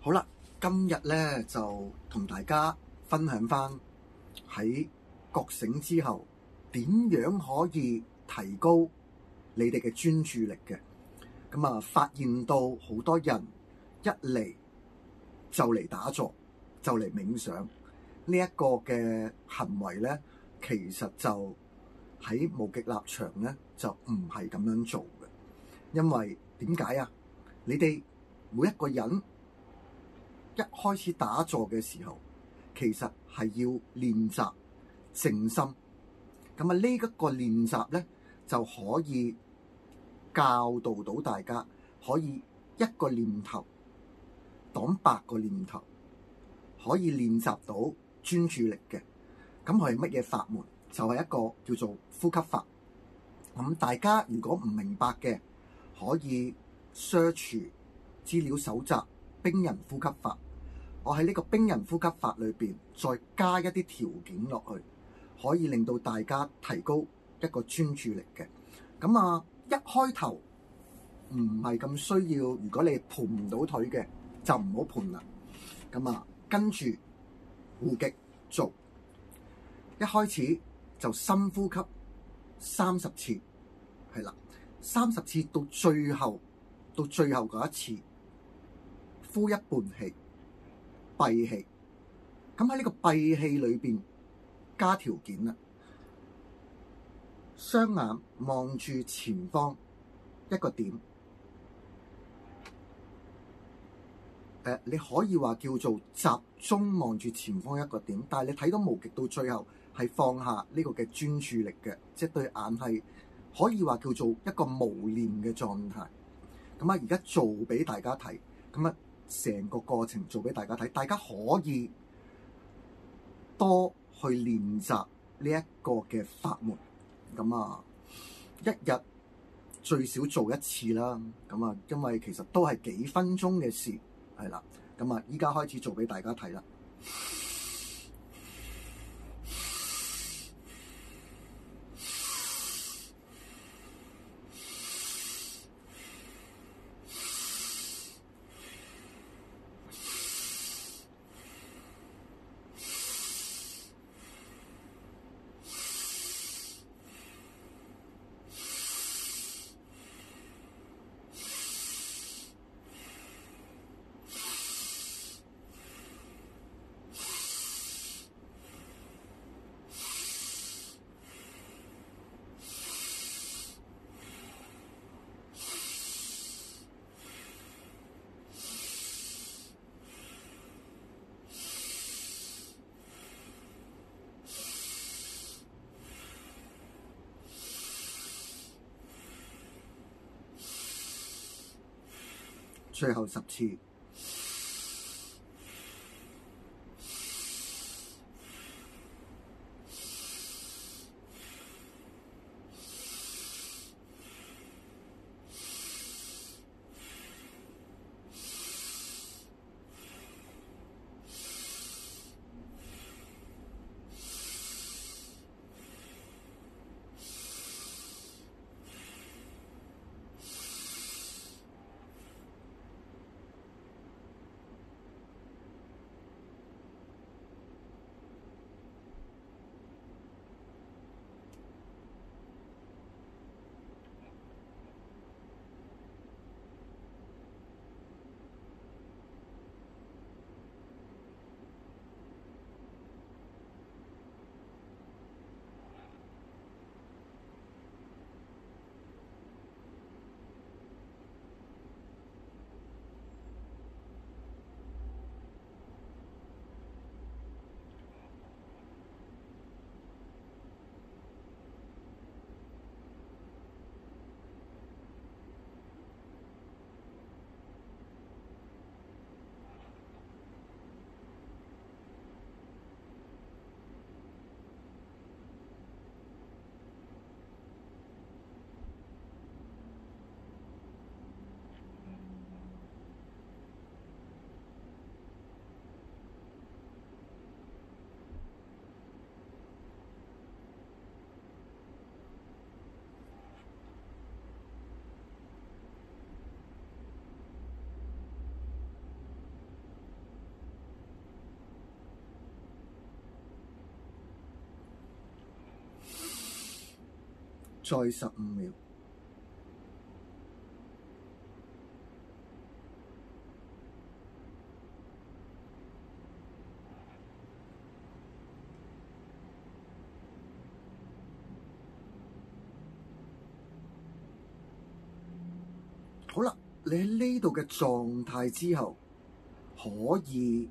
好啦，今日咧就同大家分享翻喺覺醒之後點樣可以提高你哋嘅專注力嘅。咁啊，發現到好多人一嚟就嚟打坐，就嚟冥想呢一個嘅行為咧，其實就喺無極立場咧就唔係咁樣做嘅。因為點解啊？你哋每一個人一開始打坐嘅時候，其實係要練習靜心。咁啊，呢一個練習咧就可以教導到大家，可以一個念頭擋8個念頭，可以練習到專注力嘅。咁係乜嘢法門？就係一個叫做呼吸法。咁大家如果唔明白嘅，可以 search 資料搜集冰人呼吸法。我喺呢個冰人呼吸法裏邊再加一啲條件落去，可以令到大家提高一個專注力嘅。咁啊，一開頭唔係咁需要，如果你盤唔到腿嘅，就唔好盤啦。咁啊，跟住互擊做，一開始就深呼吸30次，係啦，30次到最後嗰一次，呼一半氣，閉氣。咁喺呢個閉氣裏邊加條件啦，雙眼望住前方一個點。你可以話叫做集中望住前方一個點，但係你睇到無極到最後係放下呢個嘅專注力嘅，即係對眼係可以話叫做一個無念嘅狀態。咁啊，而家做俾大家睇，咁啊，成個過程做俾大家睇，大家可以多去練習呢一個嘅法門。咁啊，一日最少做一次啦。咁啊，因為其實都係幾分鐘嘅事。係啦，咁啊，依家開始做俾大家睇啦。最後10次。再15秒。好啦，你喺呢度嘅狀態之後，可以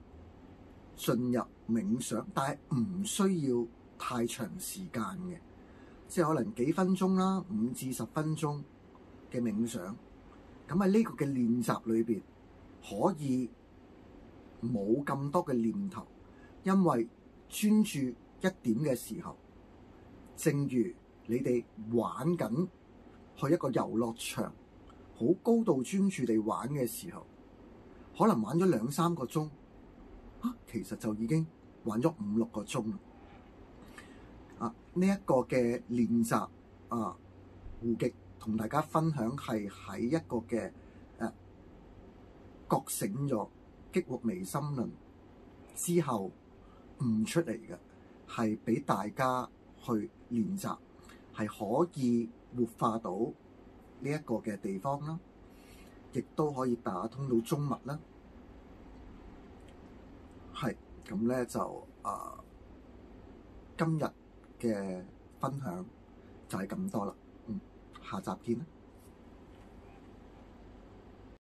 進入冥想，但係唔需要太長時間嘅，即係可能幾分鐘啦，5至10分鐘嘅冥想。咁喺呢個嘅練習裏邊，可以冇咁多嘅念頭，因為專注一點嘅時候，正如你哋玩緊去一個遊樂場，好高度專注地玩嘅時候，可能玩咗2-3個鐘，其實就已經玩咗5-6個鐘啦。呢一個嘅練習胡極同大家分享係喺一個嘅覺醒咗激活微心輪之後悟出嚟嘅，係俾大家去練習，係可以活化到呢一個嘅地方啦，亦都可以打通到中脈啦。係咁咧，就今日嘅分享就係咁多啦。下集見啦。